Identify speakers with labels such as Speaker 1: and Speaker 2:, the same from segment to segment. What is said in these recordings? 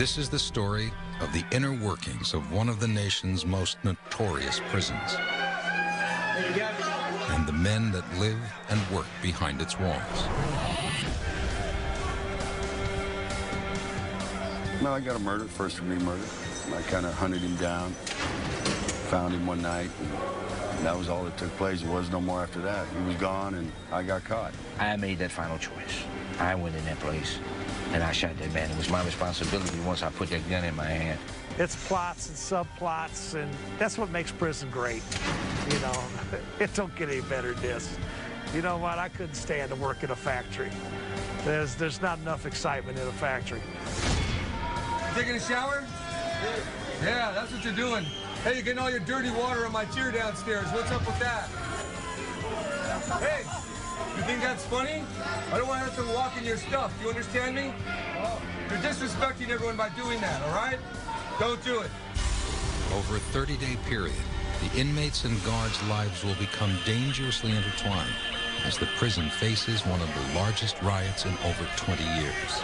Speaker 1: This is the story of the inner workings of one of the nation's most notorious prisons, and the men that live and work behind its walls.
Speaker 2: Well, I got a murder, first-degree murder. I kind of hunted him down, found him one night, and that was all that took place. There was no more after that. He was gone, and I got caught.
Speaker 3: I made that final choice. I went in that place, and I shot that man. It was my responsibility once I put that gun in my hand.
Speaker 4: It's plots and subplots, and that's what makes prison great. You know, it don't get any better than this. You know what? I couldn't stand to work in a factory. There's not enough excitement in a factory.
Speaker 5: Taking a shower? Yeah, that's what you're doing. Hey, you're getting all your dirty water on my chair downstairs. What's up with that? Hey, you think that's funny? I don't want to have to walk in your stuff. Do you understand me? You're disrespecting everyone by doing that, all right? Don't do it.
Speaker 1: Over a 30-day period, the inmates and guards' lives will become dangerously intertwined as the prison faces one of the largest riots in over 20 years.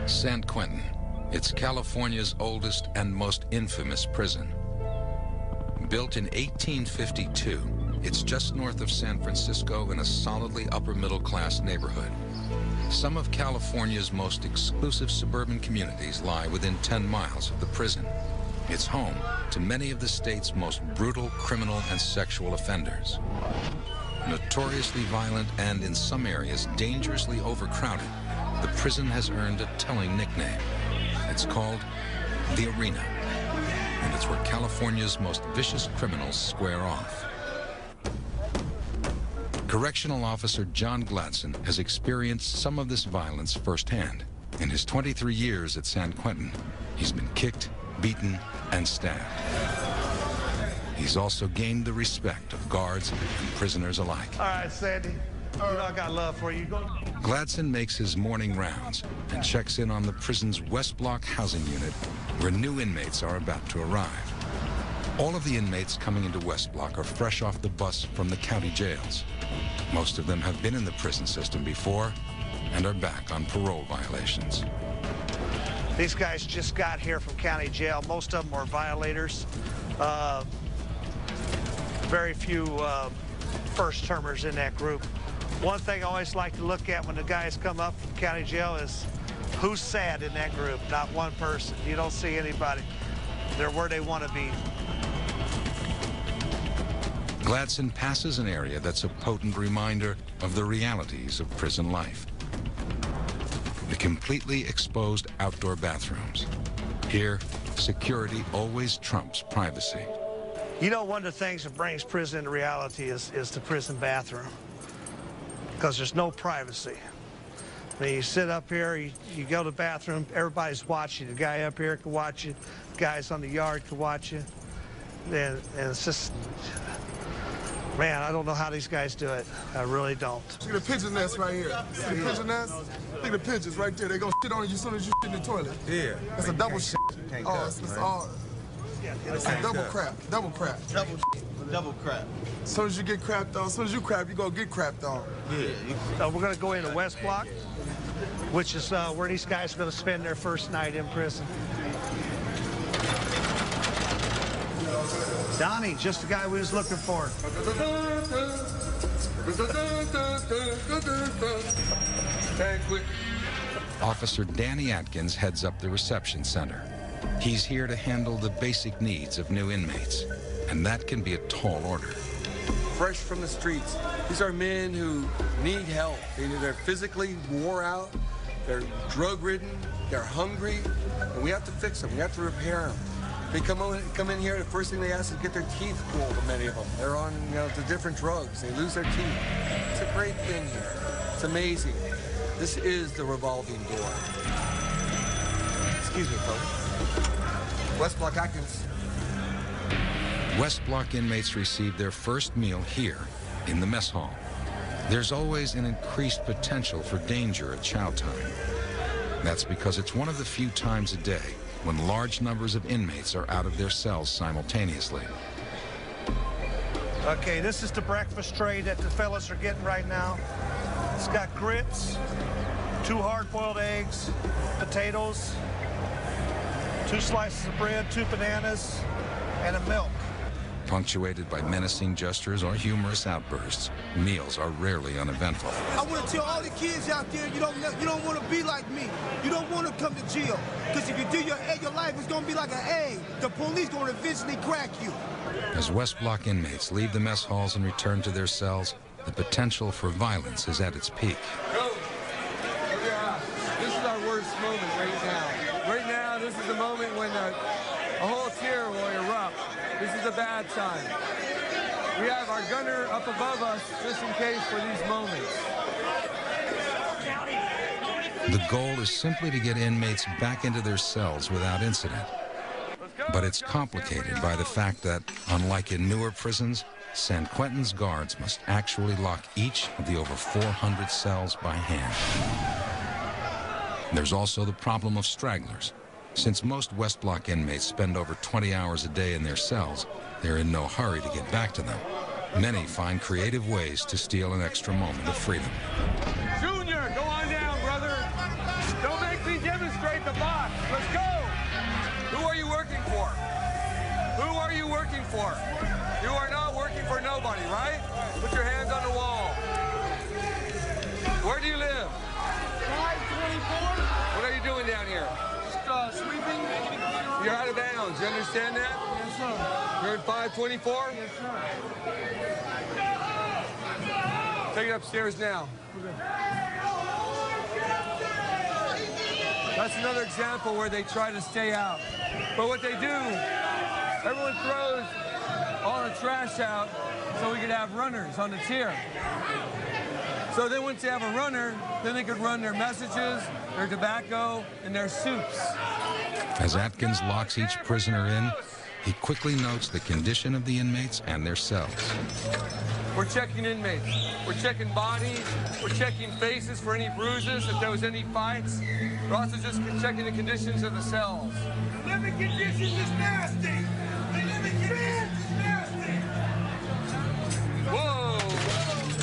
Speaker 1: San Quentin, it's California's oldest and most infamous prison. Built in 1852, it's just north of San Francisco in a solidly upper-middle-class neighborhood. Some of California's most exclusive suburban communities lie within 10 miles of the prison. It's home to many of the state's most brutal criminal and sexual offenders. Notoriously violent and, in some areas, dangerously overcrowded, the prison has earned a telling nickname. It's called the Arena, and it's where California's most vicious criminals square off. Correctional Officer John Gladson has experienced some of this violence firsthand. In his 23 years at San Quentin, he's been kicked, beaten, and stabbed. He's also gained the respect of guards and prisoners alike.
Speaker 4: All right, Sandy. You know I got love for you.
Speaker 1: Gladson makes his morning rounds and checks in on the prison's West Block housing unit, where new inmates are about to arrive. All of the inmates coming into West Block are fresh off the bus from the county jails. Most of them have been in the prison system before and are back on parole violations.
Speaker 4: These guys just got here from county jail. Most of them were violators. Very few first-termers in that group. One thing I always like to look at when the guys come up from county jail is who's sad in that group. Not one person. You don't see anybody. They're where they want to be.
Speaker 1: Gladson passes an area that's a potent reminder of the realities of prison life. The completely exposed outdoor bathrooms. Here, security always trumps privacy.
Speaker 4: You know, one of the things that brings prison into reality is the prison bathroom, because there's no privacy. I mean, you sit up here, you go to the bathroom, everybody's watching. The guy up here can watch you, guys on the yard can watch you. And it's just, man, I don't know how these guys do it. I really don't.
Speaker 6: See the pigeon nest right here. See the pigeon nest? Look at the pigeons right there. They gonna shit on you as soon as you shit in the toilet.
Speaker 5: Yeah.
Speaker 6: That's a double shit. Oh, it's all. It's a double crap. Double crap.
Speaker 7: Double crap.
Speaker 6: As soon as you get crapped on, as soon as you crap, you gonna get crapped on.
Speaker 7: Yeah.
Speaker 4: We're gonna go into West Block, which is where these guys are gonna spend their first night in prison. Donnie, just the guy we was looking for.
Speaker 1: Officer Danny Atkins heads up the reception center. He's here to handle the basic needs of new inmates, and that can be a tall order.
Speaker 8: Fresh from the streets. These are men who need help. They're physically wore out, they're drug-ridden, they're hungry, and we have to fix them. We have to repair them. They come in here, the first thing they ask is to get their teeth pulled, many of them. They're on, the different drugs. They lose their teeth. It's a great thing here. It's amazing. This is the revolving door. Excuse me, folks. West Block Atkins.
Speaker 1: West Block inmates receive their first meal here in the mess hall. There's always an increased potential for danger at chow time. That's because it's one of the few times a day when large numbers of inmates are out of their cells simultaneously.
Speaker 4: Okay, this is the breakfast tray that the fellas are getting right now. It's got grits, 2 hard-boiled eggs, potatoes, 2 slices of bread, 2 bananas, and a milk.
Speaker 1: Punctuated by menacing gestures or humorous outbursts, meals are rarely uneventful.
Speaker 9: I want to tell all the kids out there, you don't want to be like me. You don't want to come to jail. Because if you do, your life is going to be like an egg. The police going to eventually crack you.
Speaker 1: As West Block inmates leave the mess halls and return to their cells, the potential for violence is at its peak.
Speaker 8: Go. Yeah. This is our worst moment right now. Right now, this is the moment when a whole tier will erupt. This is a bad time. We have our gunner up above us just in case for these moments.
Speaker 1: The goal is simply to get inmates back into their cells without incident. But it's complicated by the fact that, unlike in newer prisons, San Quentin's guards must actually lock each of the over 400 cells by hand. There's also the problem of stragglers. Since most West Block inmates spend over 20 hours a day in their cells, they're in no hurry to get back to them. Many find creative ways to steal an extra moment of freedom.
Speaker 5: Junior, go on down, brother. Don't make me demonstrate the box. Let's go.
Speaker 8: Who are you working for? Who are you working for? You are not working for nobody, right? Put your hands on the wall. Where do you live?
Speaker 9: 524.
Speaker 8: What are you doing down here?
Speaker 9: Sweeping.
Speaker 8: You're out of bounds. You understand that?
Speaker 9: Yes, sir.
Speaker 8: You're in 524?
Speaker 9: Yes, sir.
Speaker 8: Take it upstairs now. That's another example where they try to stay out. But what they do, everyone throws all the trash out so we could have runners on the tier. So then once they have a runner, then they could run their messages, their tobacco, and their soups.
Speaker 1: As Atkins locks each prisoner in, he quickly notes the condition of the inmates and their cells.
Speaker 8: We're checking inmates. We're checking bodies. We're checking faces for any bruises, if there was any fights. We're also just checking the conditions of the cells.
Speaker 9: The living conditions is nasty. The living conditions is nasty.
Speaker 8: Whoa!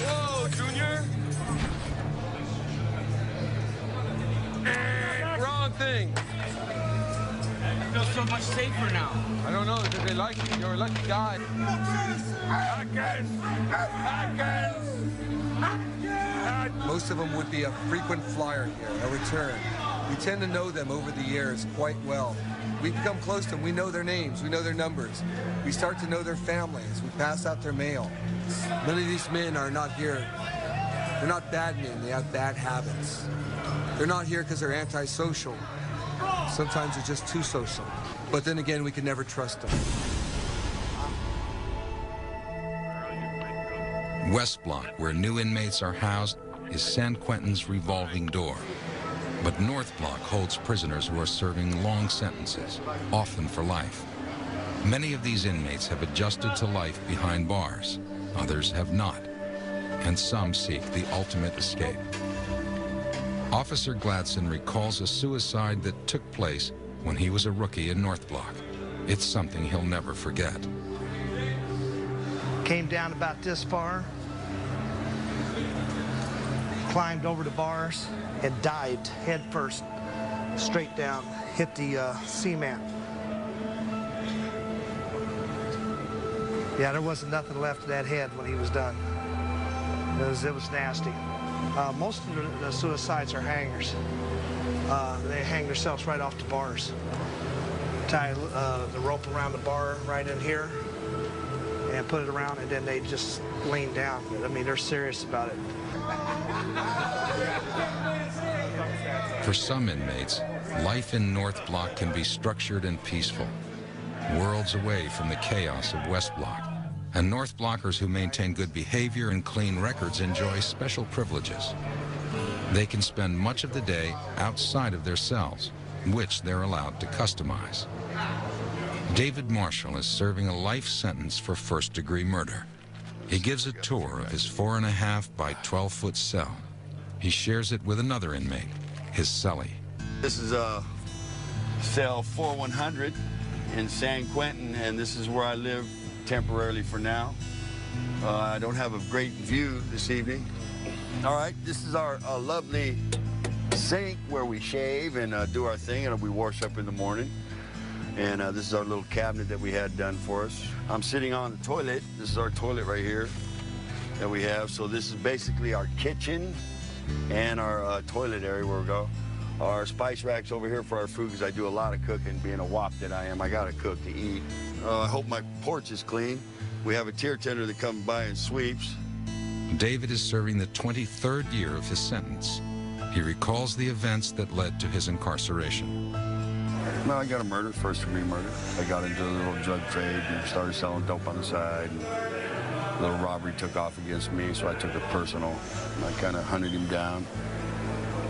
Speaker 8: Whoa, Junior! Wrong thing.
Speaker 9: I feel so much safer now.
Speaker 8: I don't know, because they like you. You're a lucky guy. Most of them would be a frequent flyer here, a return. We tend to know them over the years quite well. We become close to them. We know their names. We know their numbers. We start to know their families. We pass out their mail. None of these men are not here. They're not bad men. They have bad habits. They're not here because they're antisocial. Sometimes they're just too social. But then again, we can never trust them.
Speaker 1: West Block, where new inmates are housed, is San Quentin's revolving door. But North Block holds prisoners who are serving long sentences, often for life. Many of these inmates have adjusted to life behind bars. Others have not. And some seek the ultimate escape. Officer Gladson recalls a suicide that took place when he was a rookie in North Block. It's something he'll never forget.
Speaker 4: Came down about this far, climbed over the bars, and dived head first, straight down, hit the cement. Yeah, there wasn't nothing left of that head when he was done. It was nasty. Most of the suicides are hangers. They hang themselves right off the bars. Tie the rope around the bar right in here and put it around, and then they just lean down. I mean, they're serious about it.
Speaker 1: For some inmates, life in North Block can be structured and peaceful, worlds away from the chaos of West Block. And North Blockers who maintain good behavior and clean records enjoy special privileges. They can spend much of the day outside of their cells, which they're allowed to customize. David Marshall is serving a life sentence for first-degree murder. He gives a tour of his 4.5 by 12-foot cell. He shares it with another inmate, his cellie.
Speaker 2: This is cell 4100 in San Quentin, and this is where I live temporarily for now. I don't have a great view this evening. All right, this is our lovely sink where we shave and do our thing, and we wash up in the morning. And this is our little cabinet that we had done for us. I'm sitting on the toilet. This is our toilet right here that we have. So this is basically our kitchen and our toilet area where we go. Our spice racks over here for our food, because I do a lot of cooking. Being a wop that I am, I gotta cook to eat. I hope my porch is clean. We have a tier tender that comes by and sweeps.
Speaker 1: David is serving the 23rd year of his sentence. He recalls the events that led to his incarceration.
Speaker 2: Well, I got a murder, first-degree murder. I got into a little drug trade and started selling dope on the side. And a little robbery took off against me, so I took it personal. I kind of hunted him down,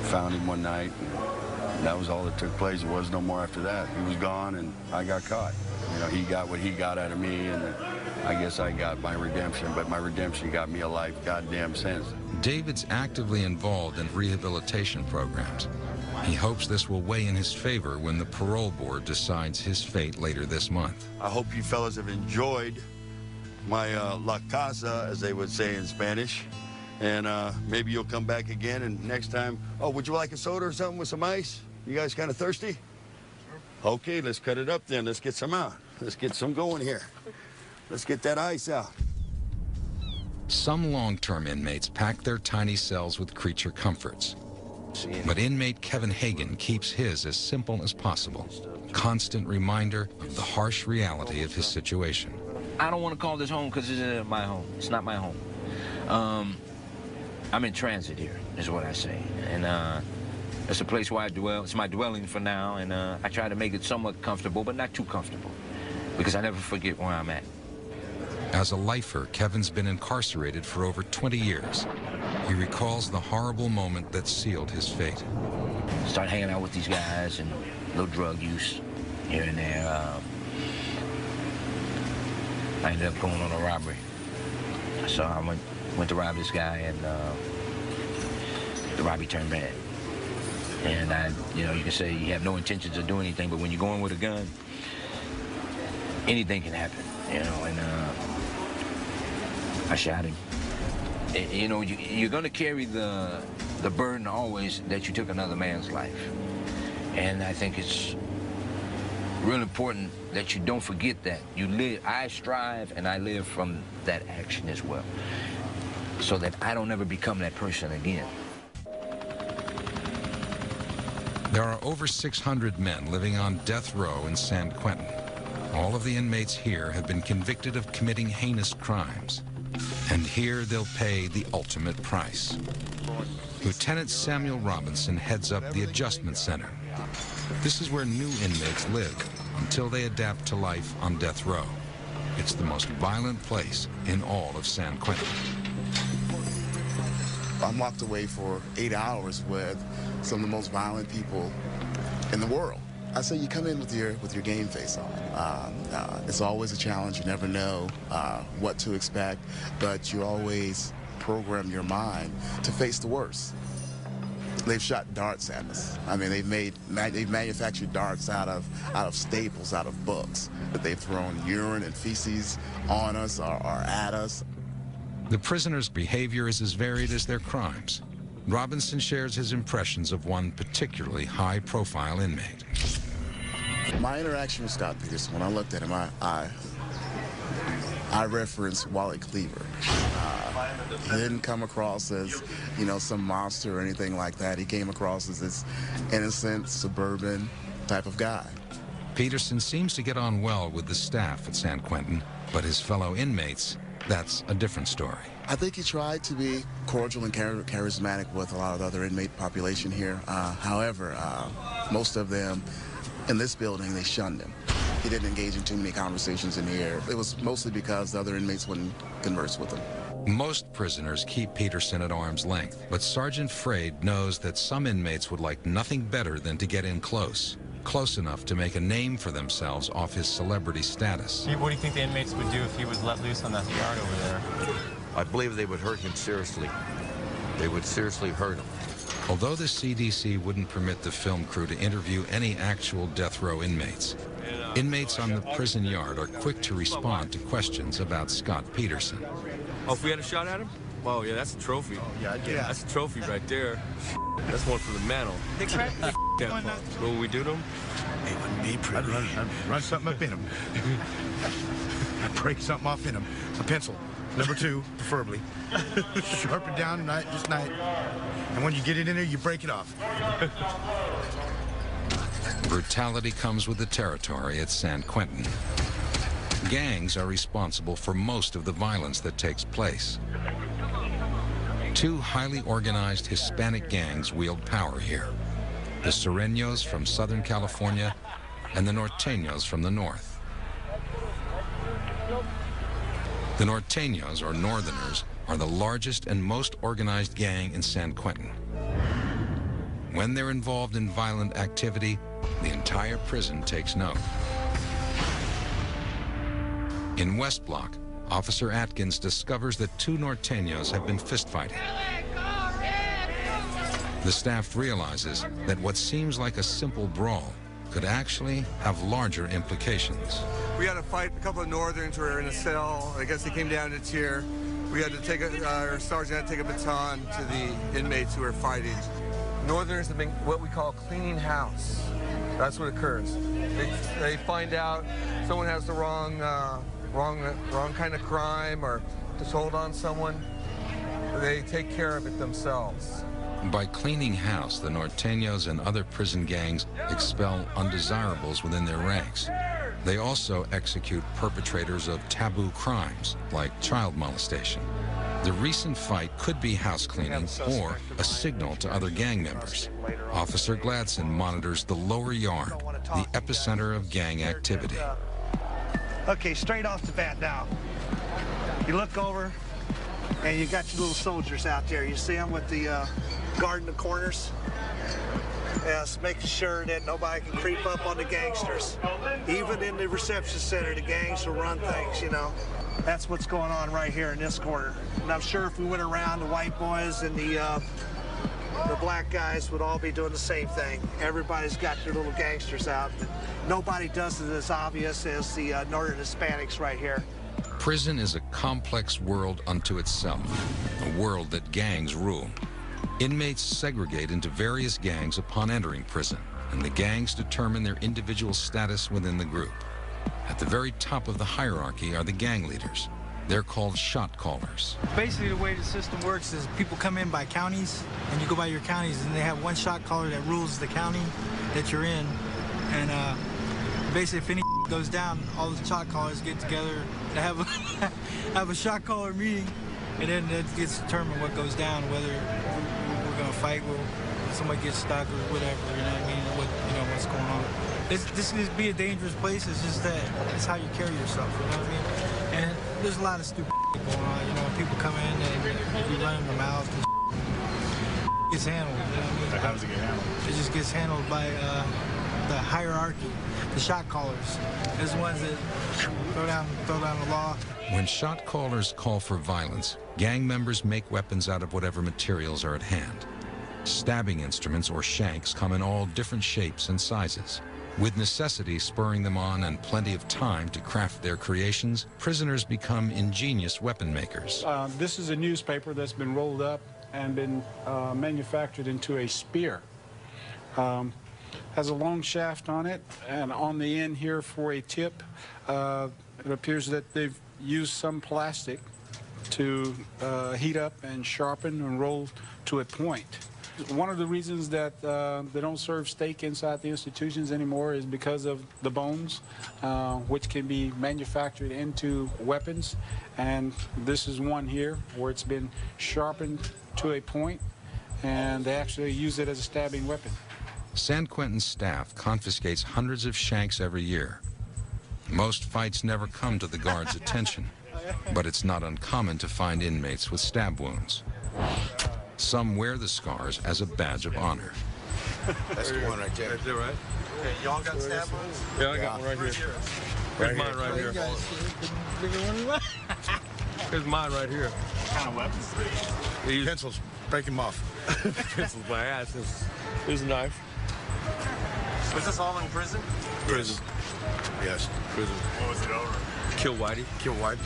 Speaker 2: found him one night, and that was all that took place. It was no more after that. He was gone, and I got caught. You know, he got what he got out of me, and I guess I got my redemption, but my redemption got me a life goddamn sentence.
Speaker 1: David's actively involved in rehabilitation programs. He hopes this will weigh in his favor when the parole board decides his fate later this month.
Speaker 2: I hope you fellas have enjoyed my La Casa, as they would say in Spanish. And maybe you'll come back again, and next time, oh, would you like a soda or something with some ice? You guys kind of thirsty? Sure. Okay, let's cut it up then. Let's get some out. Let's get some going here. Let's get that ice out.
Speaker 1: Some long-term inmates pack their tiny cells with creature comforts. But inmate Kevin Hagan keeps his as simple as possible. Constant reminder of the harsh reality of his situation.
Speaker 3: I don't want to call this home because it's not my home. It's not my home. I'm in transit here, is what I say. And it's a place where I dwell. It's my dwelling for now, and I try to make it somewhat comfortable, but not too comfortable, because I never forget where I'm at.
Speaker 1: As a lifer, Kevin's been incarcerated for over 20 years. He recalls the horrible moment that sealed his fate.
Speaker 3: Start hanging out with these guys and a little drug use here and there. I ended up going on a robbery. So I went to rob this guy, and the robbery turned bad. And you can say you have no intentions of doing anything, but when you're going with a gun, anything can happen, and I shot him. You're going to carry the burden always that you took another man's life. And I think it's real important that you don't forget that. I strive and I live from that action as well, so that I don't ever become that person again.
Speaker 1: There are over 600 men living on death row in San Quentin. All of the inmates here have been convicted of committing heinous crimes. And here they'll pay the ultimate price. Lieutenant Samuel Robinson heads up the adjustment center. This is where new inmates live until they adapt to life on death row. It's the most violent place in all of San Quentin.
Speaker 10: I'm locked away for 8 hours with some of the most violent people in the world. I say you come in with your game face on. It's always a challenge. You never know what to expect, but you always program your mind to face the worst. They've shot darts at us. I mean, they've manufactured darts out of staples, out of books. That they've thrown urine and feces on us or at us.
Speaker 1: The prisoners' behavior is as varied as their crimes. Robinson shares his impressions of one particularly high-profile inmate.
Speaker 10: My interaction with Scott Peterson, when I looked at him, I referenced Wally Cleaver. He didn't come across as, some monster or anything like that. He came across as this innocent, suburban type of guy.
Speaker 1: Peterson seems to get on well with the staff at San Quentin, but his fellow inmates, that's a different story.
Speaker 10: I think he tried to be cordial and charismatic with a lot of the other inmate population here. However, most of them in this building, they shunned him. He didn't engage in too many conversations in here. It was mostly because the other inmates wouldn't converse with him.
Speaker 1: Most prisoners keep Peterson at arm's length, but Sergeant Frade knows that some inmates would like nothing better than to get in close. close enough to make a name for themselves off his celebrity status.
Speaker 11: What do you think the inmates would do if he was let loose on that yard over there?
Speaker 12: I believe they would hurt him seriously. They would seriously hurt him.
Speaker 1: Although the CDC wouldn't permit the film crew to interview any actual death row inmates, inmates on the prison yard are quick to respond to questions about Scott Peterson.
Speaker 5: Oh, if we had a shot at him? Oh, yeah, that's a trophy. Yeah, that's a trophy right there. That's one for the mantle. What would we do to him?
Speaker 13: It wouldn't be pretty. I'd run something up in him. I'd break something off in him. A pencil. Number 2, preferably. Sharpen down this night. And when you get it in there, you break it off.
Speaker 1: Brutality comes with the territory at San Quentin. Gangs are responsible for most of the violence that takes place. 2 highly organized Hispanic gangs wield power here. The Sureños from Southern California and the Norteños from the north. The Norteños, or Northerners, are the largest and most organized gang in San Quentin. When they're involved in violent activity, the entire prison takes note. In West Block, Officer Atkins discovers that 2 Norteños have been fistfighting. The staff realizes that what seems like a simple brawl could actually have larger implications.
Speaker 8: We had a fight. A couple of Northerns were in a cell. I guess they came down to cheer. We had to take our sergeant had to take a baton to the inmates who were fighting. Northerners have been what we call cleaning house. That's what occurs. They find out someone has the wrong kind of crime or to told on someone. They take care of it themselves.
Speaker 1: By cleaning house, the Norteños and other prison gangs expel undesirables within their ranks. They also execute perpetrators of taboo crimes, like child molestation. The recent fight could be house cleaning or a signal to other gang members. Officer Gladson monitors the lower yard, the epicenter of gang activity.
Speaker 4: Okay, straight off the bat now. You look over, and you got your little soldiers out there. You see them with the guarding the corners? Yes, making sure that nobody can creep up on the gangsters. Even in the reception center, the gangs will run things, you know. That's what's going on right here in this corner. And I'm sure if we went around, the white boys and the black guys would all be doing the same thing. Everybody's got their little gangsters out. But nobody does it as obvious as the Northern Hispanics right here.
Speaker 1: Prison is a complex world unto itself, a world that gangs rule. Inmates segregate into various gangs upon entering prison, and the gangs determine their individual status within the group. At the very top of the hierarchy are the gang leaders. They're called shot callers.
Speaker 14: Basically, the way the system works is people come in by counties, and you go by your counties, and they have one shot caller that rules the county that you're in. And basically, if any goes down, all the shot callers get together to have a shot caller meeting, and then it gets determined what goes down, whether we're gonna fight, or somebody gets stuck, or whatever. You know what I mean? What's going on. This can be a dangerous place. It's just that it's how you carry yourself. You know what I mean? And there's a lot of stupid going on. You know, people come in and you run their mouth. And gets handled. You know what I mean?
Speaker 13: How does it get handled?
Speaker 14: It just gets handled by the hierarchy, the shot callers. There's the ones that throw down the law.
Speaker 1: When shot callers call for violence, gang members make weapons out of whatever materials are at hand. Stabbing instruments or shanks come in all different shapes and sizes. With necessity spurring them on and plenty of time to craft their creations, prisoners become ingenious weapon makers.
Speaker 15: This is a newspaper that's been rolled up and been manufactured into a spear. Has a long shaft on it, and on the end here for a tip, it appears that they've used some plastic to heat up and sharpen and roll to a point. One of the reasons that they don't serve steak inside the institutions anymore is because of the bones, which can be manufactured into weapons. And this is one here where it's been sharpened to a point, and they actually use it as a stabbing weapon.
Speaker 1: San Quentin staff confiscates hundreds of shanks every year. Most fights never come to the guards' attention, but it's not uncommon to find inmates with stab wounds. Some wear the scars as a badge of honor.
Speaker 13: That's the one right there.
Speaker 5: Right there, right?
Speaker 7: Okay, y'all got stab wounds?
Speaker 5: Yeah, I got one right here. Here's mine right here. Here's mine right here.
Speaker 11: What kind of weapons?
Speaker 13: Pencils. Break him off.
Speaker 5: Pencils my ass. Here's a knife.
Speaker 7: Was this all in prison?
Speaker 13: Prison. Yes.
Speaker 5: Prison.
Speaker 11: What was it over?
Speaker 5: Kill Whitey.
Speaker 13: Kill white.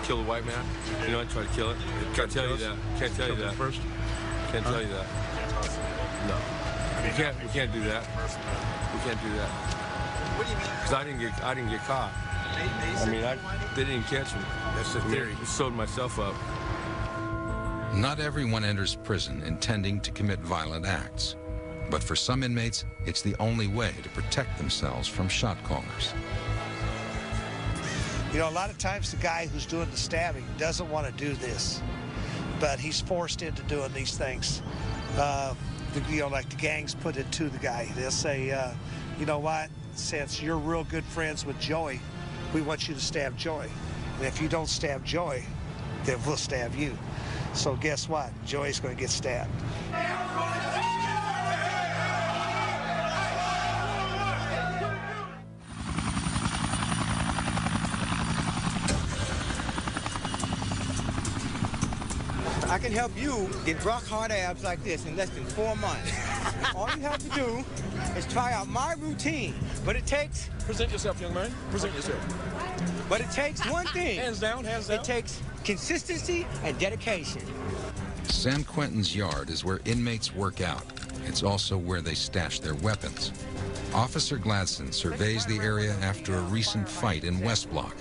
Speaker 5: Kill the white man. You know, I tried to kill it. Can't tell you that. Can't tell you that.
Speaker 13: First.
Speaker 5: Can't tell you that. No. We can't do that. We can't do that.
Speaker 7: What do you mean?
Speaker 5: Because I didn't get caught. They didn't catch me.
Speaker 13: That's the theory.
Speaker 5: I sewed myself up.
Speaker 1: Not everyone enters prison intending to commit violent acts. But for some inmates, it's the only way to protect themselves from shot callers.
Speaker 4: You know, a lot of times the guy who's doing the stabbing doesn't want to do this, but he's forced into doing these things. You know, like the gangs put it to the guy. They'll say, you know what, since you're real good friends with Joey, we want you to stab Joey. And if you don't stab Joey, then we'll stab you. So guess what? Joey's going to get stabbed.
Speaker 9: I can help you get rock hard abs like this in less than 4 months. All you have to do is try out my routine, but it takes...
Speaker 6: Present yourself, young man. Present yourself.
Speaker 9: But it takes one thing.
Speaker 6: Hands down, hands down.
Speaker 9: It takes consistency and dedication.
Speaker 1: San Quentin's yard is where inmates work out. It's also where they stash their weapons. Officer Gladson surveys the area after a recent fight in West Block.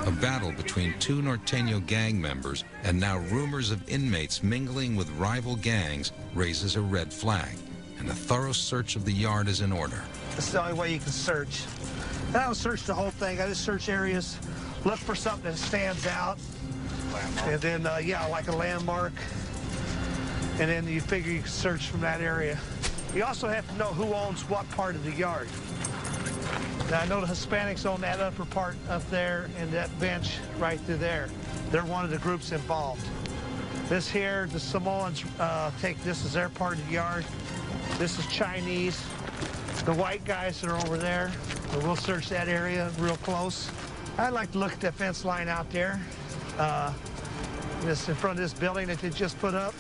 Speaker 1: A battle between two Norteño gang members and now rumors of inmates mingling with rival gangs raises a red flag, and a thorough search of the yard is in order.
Speaker 4: This is the only way you can search. I don't search the whole thing. I just search areas, look for something that stands out, and then, yeah, like a landmark, and then you figure you can search from that area. You also have to know who owns what part of the yard. Now, I know the Hispanics own that upper part up there and that bench right through there. They're one of the groups involved. This here, the Samoans take this as their part of the yard. This is Chinese. The white guys that are over there, and we'll search that area real close. I'd like to look at that fence line out there. This in front of this building that they just put up.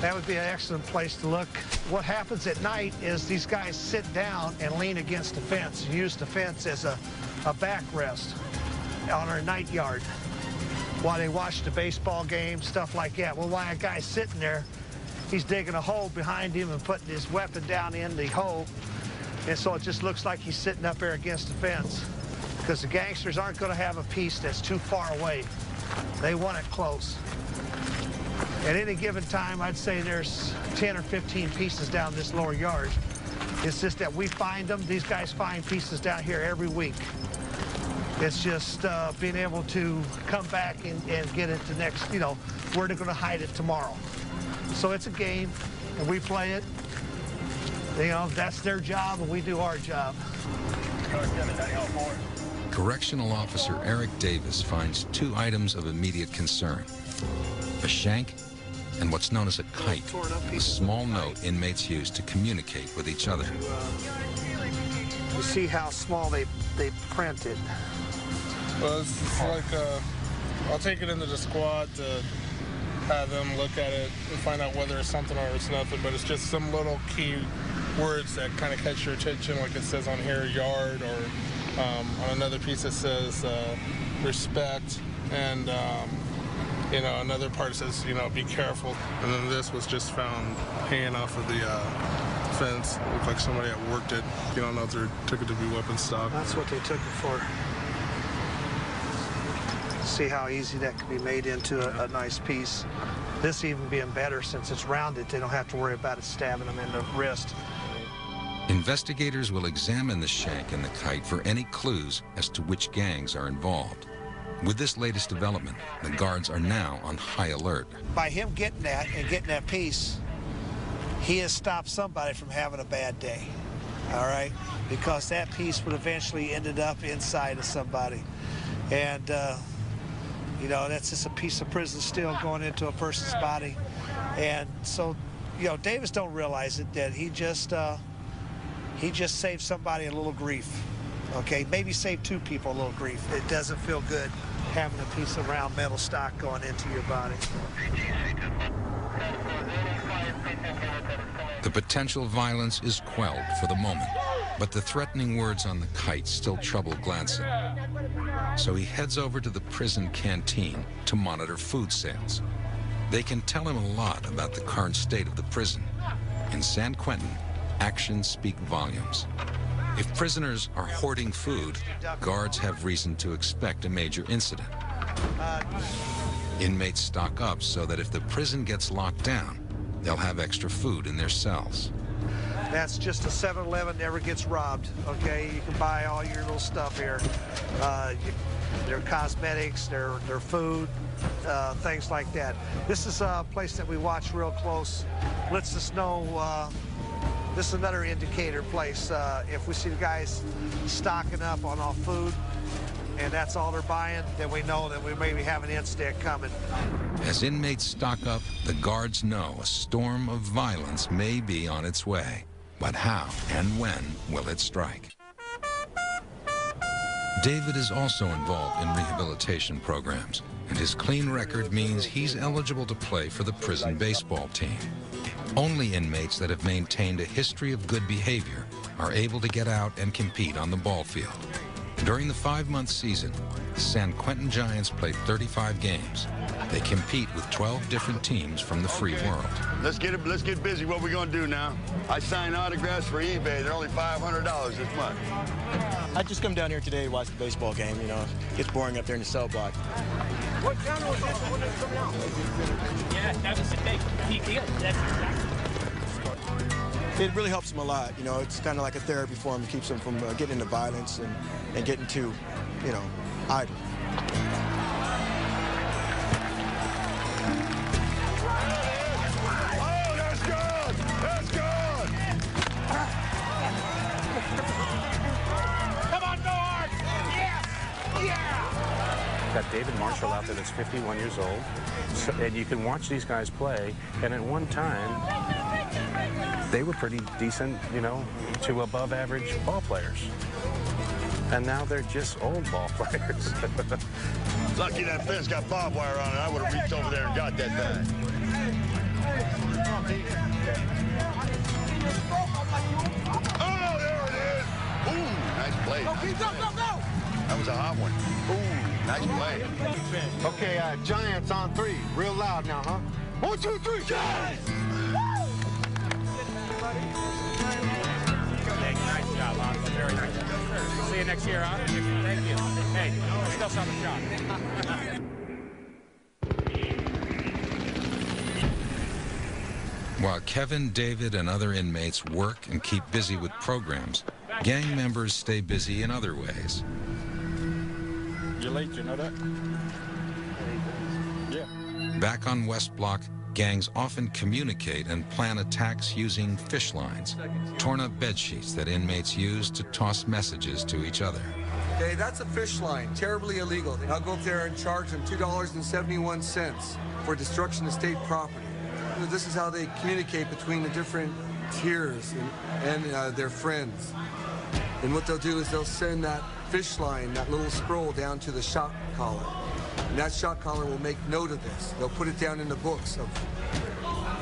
Speaker 4: That would be an excellent place to look. What happens at night is these guys sit down and lean against the fence and use the fence as a backrest on our night yard while they watch the baseball game, stuff like that. Well, while a guy's sitting there, he's digging a hole behind him and putting his weapon down in the hole. And so it just looks like he's sitting up there against the fence, because the gangsters aren't going to have a piece that's too far away. They want it close. At any given time, I'd say there's 10 or 15 pieces down this lower yard. It's just that we find them. These guys find pieces down here every week. It's just being able to come back and get it the next, you know, where they're going to hide it tomorrow. So it's a game, and we play it. You know, that's their job, and we do our job.
Speaker 1: Correctional Officer Eric Davis finds two items of immediate concern: a shank and what's known as a kite, a small note inmates use to communicate with each other.
Speaker 4: You see how small they print it.
Speaker 6: Well, it's like, I'll take it into the squad to have them look at it and find out whether it's something or it's nothing, but it's just some little key words that kind of catch your attention, like it says on here, yard, or on another piece it says respect, and you know, another part says, you know, be careful. And then this was just found hanging off of the fence. It looked like somebody had worked it. You don't know if they took it to be weapon stock.
Speaker 4: That's what they took it for. See how easy that can be made into a nice piece. This even being better since it's rounded. They don't have to worry about it stabbing them in the wrist.
Speaker 1: Investigators will examine the shank and the kite for any clues as to which gangs are involved. With this latest development, the guards are now on high alert.
Speaker 4: By him getting that and getting that piece, he has stopped somebody from having a bad day, all right? Because that piece would eventually ended up inside of somebody. And, you know, that's just a piece of prison steel going into a person's body. And so you know, Davis don't realize it, that he just saved somebody a little grief. Okay, maybe saved 2 people a little grief. It doesn't feel good having a piece of round metal stock going into your body.
Speaker 1: The potential violence is quelled for the moment, but the threatening words on the kite still trouble Glanson. So he heads over to the prison canteen to monitor food sales. They can tell him a lot about the current state of the prison. In San Quentin, actions speak volumes. If prisoners are hoarding food, guards have reason to expect a major incident. Inmates stock up so that if the prison gets locked down, they'll have extra food in their cells.
Speaker 4: That's just a 7-Eleven never gets robbed, okay? You can buy all your little stuff here. Their cosmetics, their food, things like that. This is a place that we watch real close. Lets us know, this is another indicator place. If we see the guys stocking up on all food, and that's all they're buying, then we know that we maybe have an incident coming.
Speaker 1: As inmates stock up, the guards know a storm of violence may be on its way. But how and when will it strike? David is also involved in rehabilitation programs, and his clean record means he's eligible to play for the prison baseball team. Only inmates that have maintained a history of good behavior are able to get out and compete on the ball field. During the 5-month season, the San Quentin Giants play 35 games. They compete with 12 different teams from the free world.
Speaker 2: Let's get busy. What we gonna do now? I signed autographs for eBay. They're only $500 this month.
Speaker 16: I just come down here today to watch the baseball game. You know, it gets boring up there in the cell block.
Speaker 17: What channel is this when it's coming out? Yeah, that was the thing. That's exactly.
Speaker 16: It really helps them a lot. You know, it's kind of like a therapy for them. It keeps them from getting into violence and getting too, you know, idle.
Speaker 2: Oh, that's good! That's good!
Speaker 17: Come on, go hard! Yes! Yeah!
Speaker 18: Got David Marshall out there that's 51 years old. So, and you can watch these guys play, and at one time, they were pretty decent, you know, to above average ball players. And now they're just old ball players.
Speaker 2: Lucky that fence got barbed wire on it. I would have reached over there and got that bag. Oh, there it is. Ooh, nice play.
Speaker 17: Go, Pete, go, go, go!
Speaker 2: That was a hot one. Ooh, nice play.
Speaker 19: Okay, Giants on 3. Real loud now, huh? 1, 2, 3, Giants!
Speaker 17: Nice job, Hawk. Very nice. See you next year, huh? Thank you. Hey, still on the job.
Speaker 1: While Kevin, David, and other inmates work and keep busy with programs, gang members stay busy in other ways.
Speaker 15: You're late, you know that? Yeah.
Speaker 1: Back on West Block, gangs often communicate and plan attacks using fish lines, torn-up bed sheets that inmates use to toss messages to each other.
Speaker 8: Okay, that's a fish line, terribly illegal. I'll go up there and charge them $2.71 for destruction of state property. This is how they communicate between the different tiers and their friends. And what they'll do is they'll send that fish line, that little scroll, down to the shot collar. And that shot collar will make note of this. They'll put it down in the books of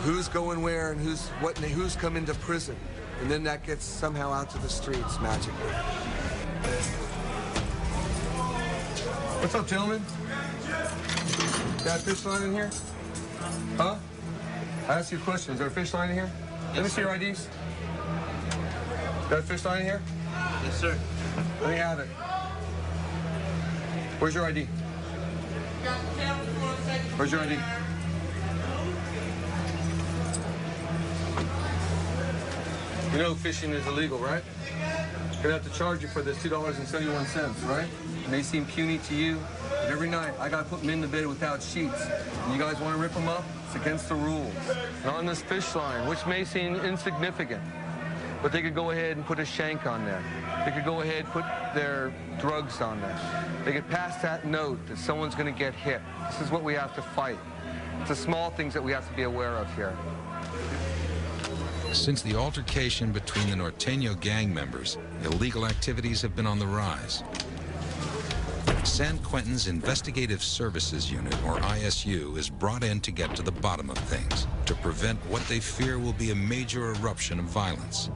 Speaker 8: who's going where and who's come into prison. And then that gets somehow out to the streets magically. What's up, gentlemen? Got a fish line in here? Huh? I asked you a question. Is there a fish line in here? Let me see your IDs. Got a fish line in here?
Speaker 7: Yes, sir.
Speaker 8: Let me have it. Where's your ID? Where's your ID? You know fishing is illegal, right? Gonna have to charge you for this $2.71, right? It may seem puny to you, but every night I gotta put them in the bed without sheets. And you guys wanna rip them up? It's against the rules. And on this fish line, which may seem insignificant, but they could go ahead and put a shank on there. They could go ahead and put their drugs on there. They could pass that note that someone's gonna get hit. This is what we have to fight. It's the small things that we have to be aware of here.
Speaker 1: Since the altercation between the Norteño gang members, illegal activities have been on the rise. San Quentin's Investigative Services Unit, or ISU, is brought in to get to the bottom of things, to prevent what they fear will be a major eruption of violence.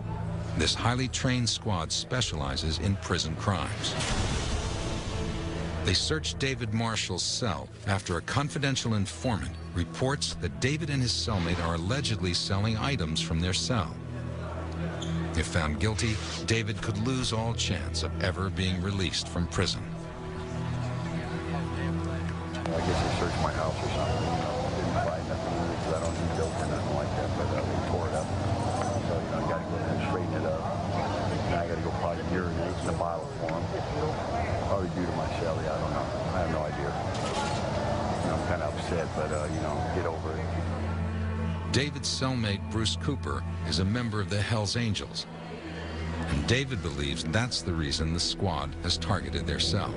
Speaker 1: This highly trained squad specializes in prison crimes. They search David Marshall's cell after a confidential informant reports that David and his cellmate are allegedly selling items from their cell. If found guilty, David could lose all chance of ever being released from prison.
Speaker 20: I guess they searched my house or something. Didn't find nothing in it because I don't need dope or nothing like that, but they tore it up. So, I got to go ahead and straighten it up. Now I got to go probably urinate in the bottle for them. Probably due to my celly, I don't know. I have no idea. I'm kind of upset, but, get over it.
Speaker 1: David's cellmate, Bruce Cooper, is a member of the Hells Angels. And David believes that's the reason the squad has targeted their cell.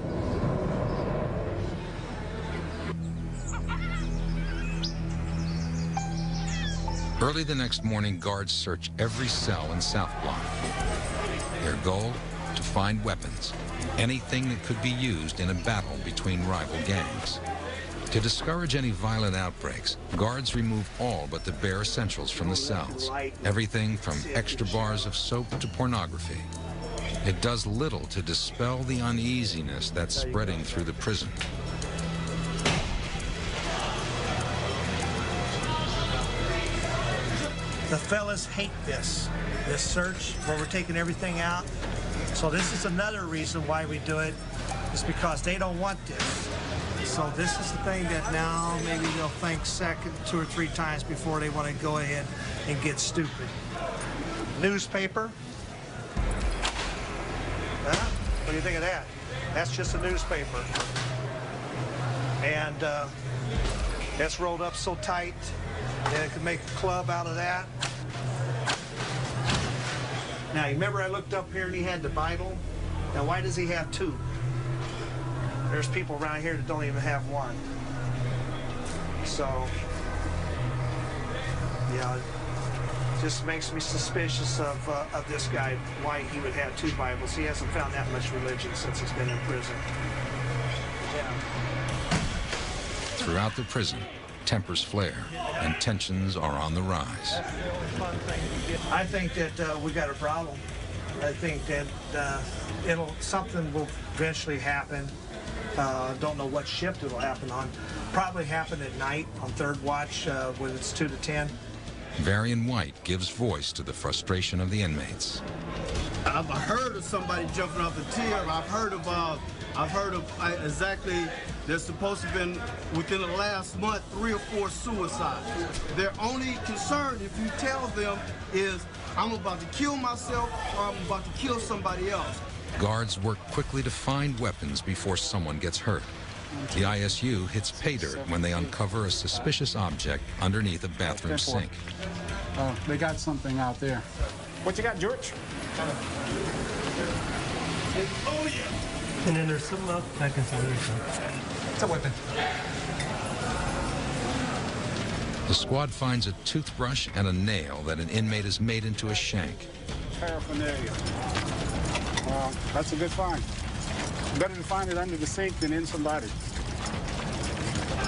Speaker 1: Early the next morning, guards search every cell in South Block. Their goal? To find weapons, anything that could be used in a battle between rival gangs. To discourage any violent outbreaks, guards remove all but the bare essentials from the cells. Everything from extra bars of soap to pornography. It does little to dispel the uneasiness that's spreading through the prison.
Speaker 4: The fellas hate this search where we're taking everything out. So this is another reason why we do it, is because they don't want this. So this is the thing that now maybe they'll think second 2 or 3 times before they want to go ahead and get stupid. Newspaper. Huh? What do you think of that? That's just a newspaper. And it's rolled up so tight that it could make a club out of that. Now, you remember I looked up here and he had the Bible? Now, why does he have 2? There's people around here that don't even have 1. So, yeah, it just makes me suspicious of this guy, why he would have 2 Bibles. He hasn't found that much religion since he's been in prison. Yeah.
Speaker 1: Throughout the prison, tempers flare and tensions are on the rise.
Speaker 4: I think that we got a problem. I think that something will eventually happen. Don't know what shift it'll happen on. Probably happen at night on 3rd watch when it's 2 to 10.
Speaker 1: Varian White gives voice to the frustration of the inmates.
Speaker 9: I've heard of somebody jumping off the tier. I've heard of exactly, there's supposed to have been, within the last month, 3 or 4 suicides. Their only concern, if you tell them, is I'm about to kill myself or I'm about to kill somebody else.
Speaker 1: Guards work quickly to find weapons before someone gets hurt. The ISU hits pay dirt when they uncover a suspicious object underneath a bathroom sink.
Speaker 15: They got something out there. What you got, George?
Speaker 9: Oh, yeah.
Speaker 17: And then there's some back inside there.
Speaker 5: It's a weapon.
Speaker 1: The squad finds a toothbrush and a nail that an inmate has made into a shank.
Speaker 15: Paraphernalia. That's a good find. Better to find it under the sink than in somebody.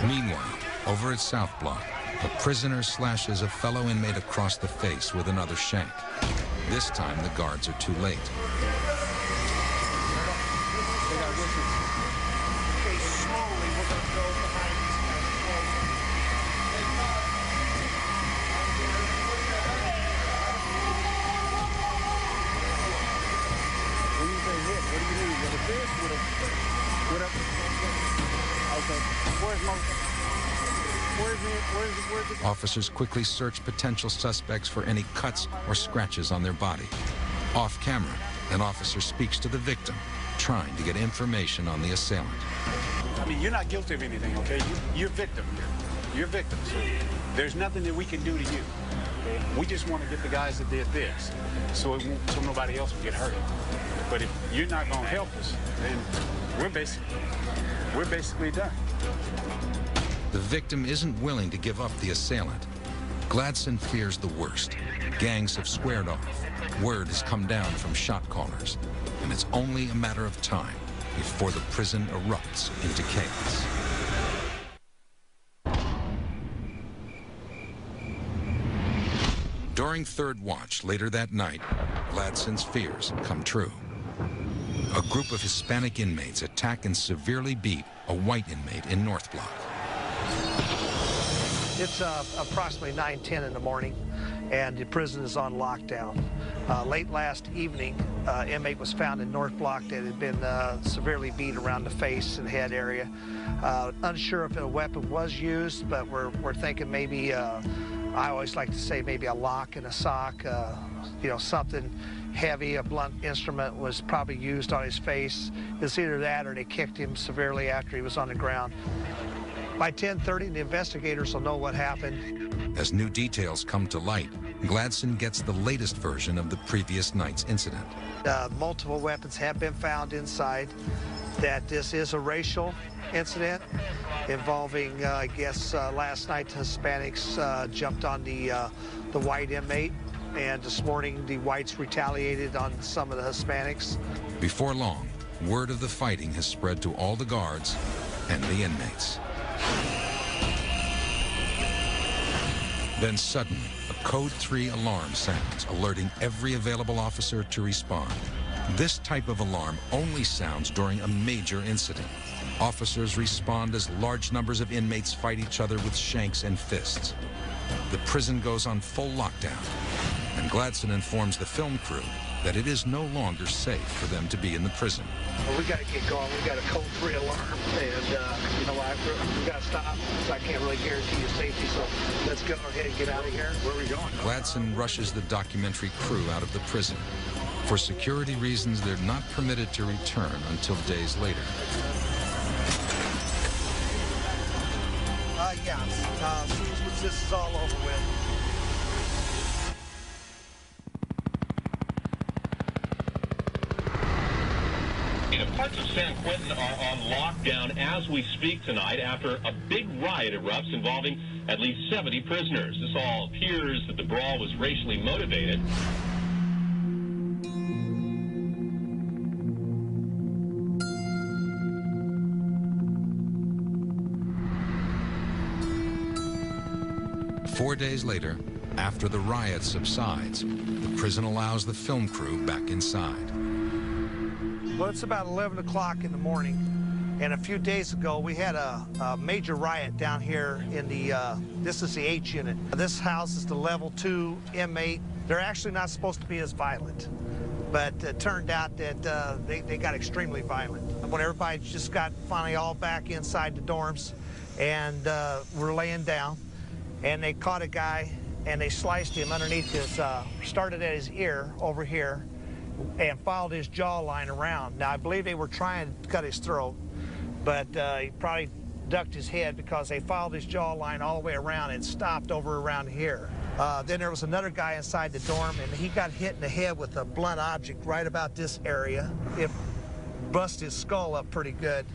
Speaker 1: Meanwhile, over at South Block, a prisoner slashes a fellow inmate across the face with another shank. This time, the guards are too late. Officers quickly search potential suspects for any cuts or scratches on their body. Off camera, an officer speaks to the victim, trying to get information on the assailant.
Speaker 15: I mean, you're not guilty of anything, okay? You're victim. You're victim. So there's nothing that we can do to you. Okay? We just want to get the guys that did this, so nobody else will get hurt. But if you're not going to help us, then we're basically done.
Speaker 1: The victim isn't willing to give up the assailant. Gladson fears the worst. Gangs have squared off. Word has come down from shot callers, and it's only a matter of time before the prison erupts into chaos. During third watch later that night, Gladson's fears come true. A group of Hispanic inmates attack and severely beat a white inmate in North Block.
Speaker 4: It's approximately 9:10 in the morning, and the prison is on lockdown. Late last evening, inmate was found in North Block that had been severely beat around the face and head area. Unsure if a weapon was used, but we're thinking maybe, I always like to say maybe a lock and a sock, you know, something heavy, a blunt instrument was probably used on his face. It's either that or they kicked him severely after he was on the ground. By 10:30, the investigators will know what happened.
Speaker 1: As new details come to light, Gladson gets the latest version of the previous night's incident.
Speaker 4: Multiple weapons have been found inside, that this is a racial incident involving, I guess, last night Hispanics jumped on the white inmate, and this morning the whites retaliated on some of the Hispanics.
Speaker 1: Before long, word of the fighting has spread to all the guards and the inmates. Then suddenly, a Code 3 alarm sounds, alerting every available officer to respond. This type of alarm only sounds during a major incident. Officers respond as large numbers of inmates fight each other with shanks and fists. The prison goes on full lockdown, and Gladson informs the film crew that it is no longer safe for them to be in the prison.
Speaker 4: Well, we got to get going. We got a Code 3 alarm, and you know what? We got to stop. So I can't really guarantee you safety. So let's go ahead and get out of here. Where are we going?
Speaker 1: Gladson rushes the documentary crew out of the prison. For security reasons, they're not permitted to return until days later.
Speaker 4: Yeah. As soon as this is all over with.
Speaker 21: Parts of San Quentin are on lockdown as we speak tonight after a big riot erupts involving at least 70 prisoners. This all appears that the brawl was racially motivated.
Speaker 1: Four days later, after the riot subsides, the prison allows the film crew back inside.
Speaker 4: Well, it's about 11 o'clock in the morning, and a few days ago we had a major riot down here in the, this is the H unit. This houses the level 2 inmate. They're actually not supposed to be as violent, but it turned out that they got extremely violent. When everybody just got finally all back inside the dorms and were laying down, and they caught a guy and they sliced him underneath his, started at his ear over here, and followed his jawline around. Now, I believe they were trying to cut his throat, but he probably ducked his head because they followed his jawline all the way around and stopped over around here. Then there was another guy inside the dorm, and he got hit in the head with a blunt object right about this area. It busted his skull up pretty good.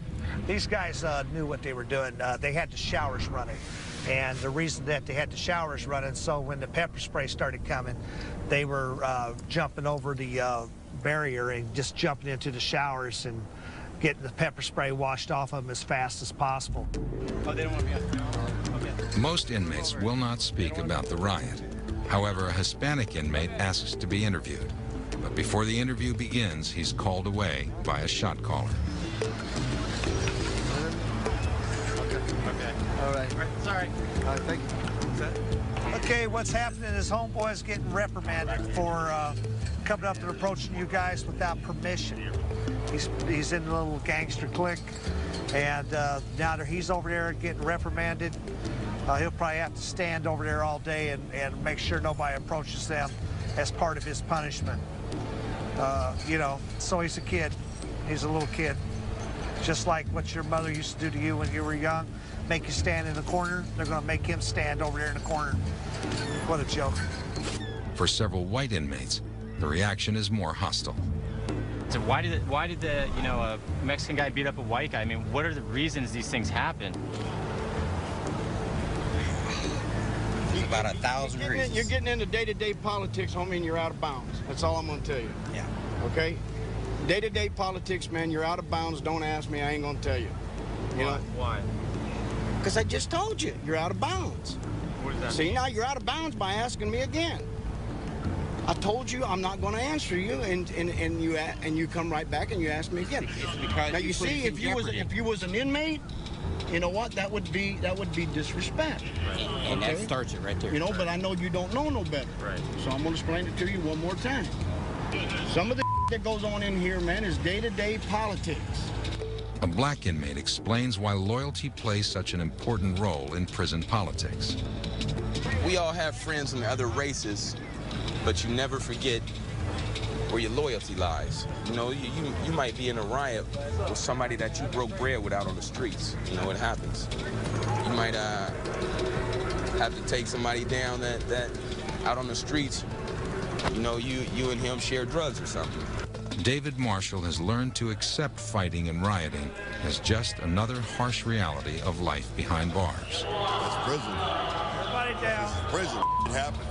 Speaker 4: These guys knew what they were doing. They had the showers running. And the reason that they had the showers running, so when the pepper spray started coming, they were jumping over the barrier and just jumping into the showers and getting the pepper spray washed off of them as fast as possible.
Speaker 21: Oh, they don't want to be okay.
Speaker 1: Most inmates will not speak about the riot. However, a Hispanic inmate asks to be interviewed. But before the interview begins, he's called away by a shot caller.
Speaker 4: All right.
Speaker 21: Sorry.
Speaker 4: All right, thank you. Okay, what's happening is homeboy's getting reprimanded for coming up and approaching you guys without permission. He's in a little gangster clique, and now that he's over there getting reprimanded, he'll probably have to stand over there all day and make sure nobody approaches them as part of his punishment. You know, so he's a kid. He's a little kid. Just like what your mother used to do to you when you were young, make you stand in the corner, they're going to make him stand over there in the corner. What a joke.
Speaker 1: For several white inmates, the reaction is more hostile.
Speaker 22: So why did the a Mexican guy beat up a white guy? I mean, what are the reasons these things happen?
Speaker 3: about 1,000 reasons.
Speaker 9: You're getting into day-to-day politics, homie, and you're out of bounds. That's all I'm going to tell you.
Speaker 3: Yeah.
Speaker 9: Okay? Day-to-day politics, man, you're out of bounds. Don't ask me. I ain't going to tell you. You know?
Speaker 7: Why?
Speaker 9: Because I just told you. You're out of bounds.
Speaker 7: What does that
Speaker 9: See,
Speaker 7: mean?
Speaker 9: now you're out of bounds by asking me again. I told you I'm not going to answer you, and you come right back and you ask me again.
Speaker 3: It's because
Speaker 9: Now you see, if you was an inmate, you know what? That would be disrespect.
Speaker 3: Right. And
Speaker 9: okay?
Speaker 3: that starts it right there.
Speaker 9: You know, but I know you don't know no better.
Speaker 7: Right.
Speaker 9: So I'm going to explain it to you one more time. Some of the that goes on in here, man, is day-to-day politics.
Speaker 1: A black inmate explains why loyalty plays such an important role in prison politics.
Speaker 10: We all have friends from other races, but you never forget where your loyalty lies. You know, you might be in a riot with somebody that you broke bread with out on the streets. You know, it happens. You might have to take somebody down that out on the streets, you know, you and him share drugs or something.
Speaker 1: David Marshall has learned to accept fighting and rioting as just another harsh reality of life behind bars.
Speaker 2: It's prison.
Speaker 4: Everybody down.
Speaker 2: It's prison. It happened.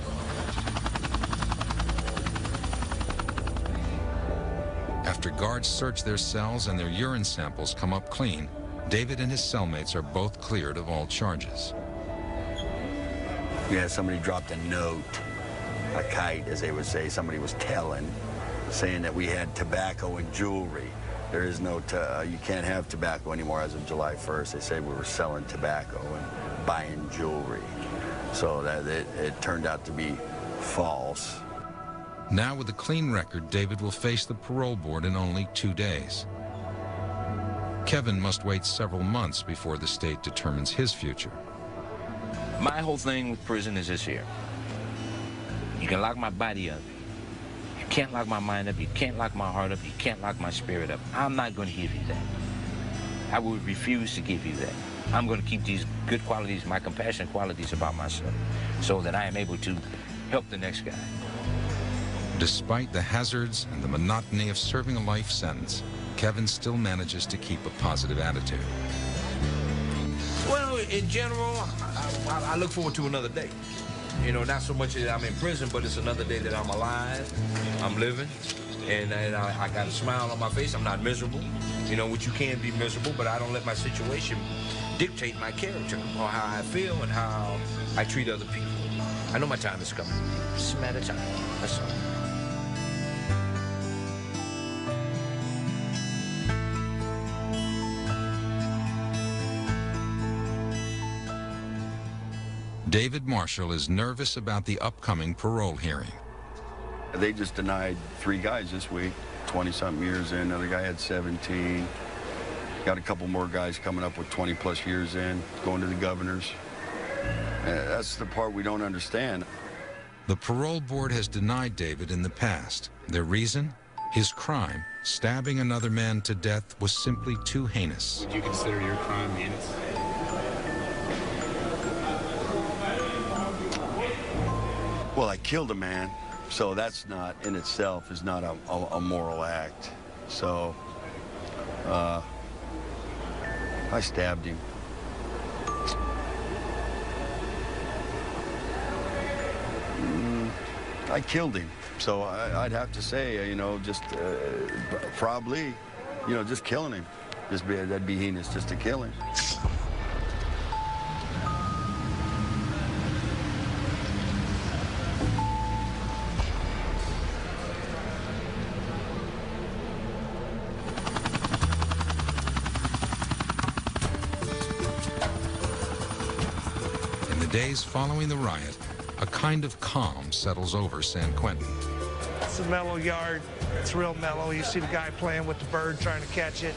Speaker 1: After guards search their cells and their urine samples come up clean, David and his cellmates are both cleared of all charges.
Speaker 2: Yeah, somebody dropped a note, a kite, as they would say. Somebody was telling, saying that we had tobacco and jewelry. There is no, you can't have tobacco anymore as of July 1st. They said we were selling tobacco and buying jewelry. So that it turned out to be false.
Speaker 1: Now with a clean record, David will face the parole board in only 2 days. Kevin must wait several months before the state determines his future.
Speaker 23: My whole thing with prison is this here. You can lock my body up. You can't lock my mind up. You can't lock my heart up. You can't lock my spirit up. I'm not going to give you that. I would refuse to give you that. I'm going to keep these good qualities, my compassionate qualities about myself, so that I am able to help the next guy.
Speaker 1: Despite the hazards and the monotony of serving a life sentence, Kevin still manages to keep a positive attitude.
Speaker 24: Well, in general, I look forward to another day. You know, not so much that I'm in prison, but it's another day that I'm alive, I'm living, and I got a smile on my face. I'm not miserable, you know, which you can be miserable, but I don't let my situation dictate my character or how I feel and how I treat other people. I know my time is coming. It's just a matter of time. That's all.
Speaker 1: David Marshall is nervous about the upcoming parole hearing.
Speaker 2: They just denied 3 guys this week, 20-something years in. Another guy had 17. Got a couple more guys coming up with 20-plus years in, going to the governors. That's the part we don't understand.
Speaker 1: The parole board has denied David in the past. Their reason? His crime, stabbing another man to death, was simply too heinous.
Speaker 25: Would you consider your crime heinous?
Speaker 2: Well, I killed a man, so that's not, in itself, is not a moral act. So, I stabbed him. I killed him. So I'd have to say, you know, just probably, you know, just killing him. That'd be heinous just to kill him.
Speaker 1: In the days following the riot, a kind of calm settles over San Quentin.
Speaker 4: It's a mellow yard. It's real mellow. You see the guy playing with the bird, trying to catch it.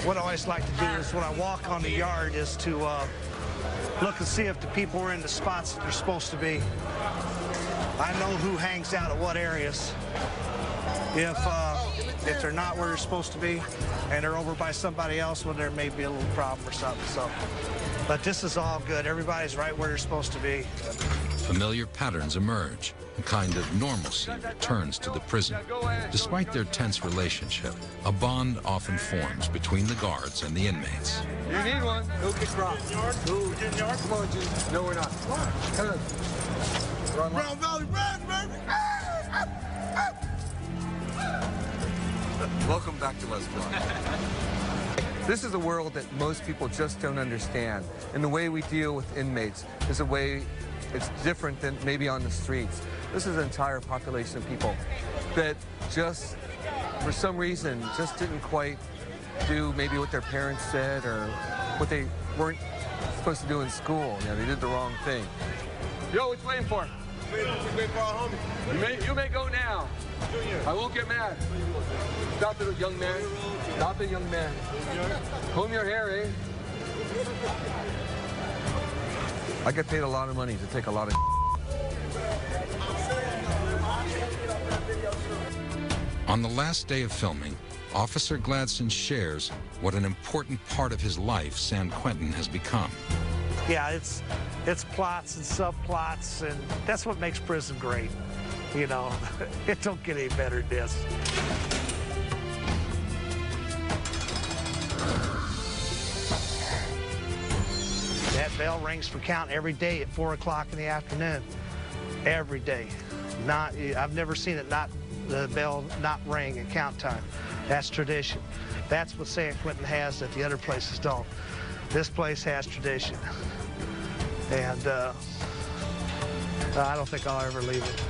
Speaker 4: What I always like to do is when I walk on the yard is to look and see if the people are in the spots that they're supposed to be. I know who hangs out at what areas. If they're not where they're supposed to be and they're over by somebody else, well, there may be a little problem or something. So, but this is all good. Everybody's right where they're supposed to be.
Speaker 1: Familiar patterns emerge. A kind of normalcy returns to the prison. Despite their tense relationship, a bond often forms between the guards and the inmates.
Speaker 8: You need one. Go kick rock. Go get in yard. Come on, G. No, we're not. Come on. Brown Valley Reds, baby. Welcome back to West Block. This is a world that most people just don't understand. And the way we deal with inmates is a way it's different than maybe on the streets. This is an entire population of people that just, for some reason, just didn't quite do maybe what their parents said or what they weren't supposed to do in school. You know, they did the wrong thing. Yo, what you waiting for? Waiting for our homie. You may go now. I won't get mad. Stop it, young man. Stop it, young man. Comb your hair, eh? I get paid a lot of money to take a lot of
Speaker 1: On the last day of filming, Officer Gladson shares what an important part of his life San Quentin has become.
Speaker 4: Yeah, it's plots and subplots, and that's what makes prison great. You know, it don't get any better than this. That bell rings for count every day at 4 o'clock in the afternoon. Every day. I've never seen it the bell not ring at count time. That's tradition. That's what San Quentin has that the other places don't. This place has tradition. And I don't think I'll ever leave it.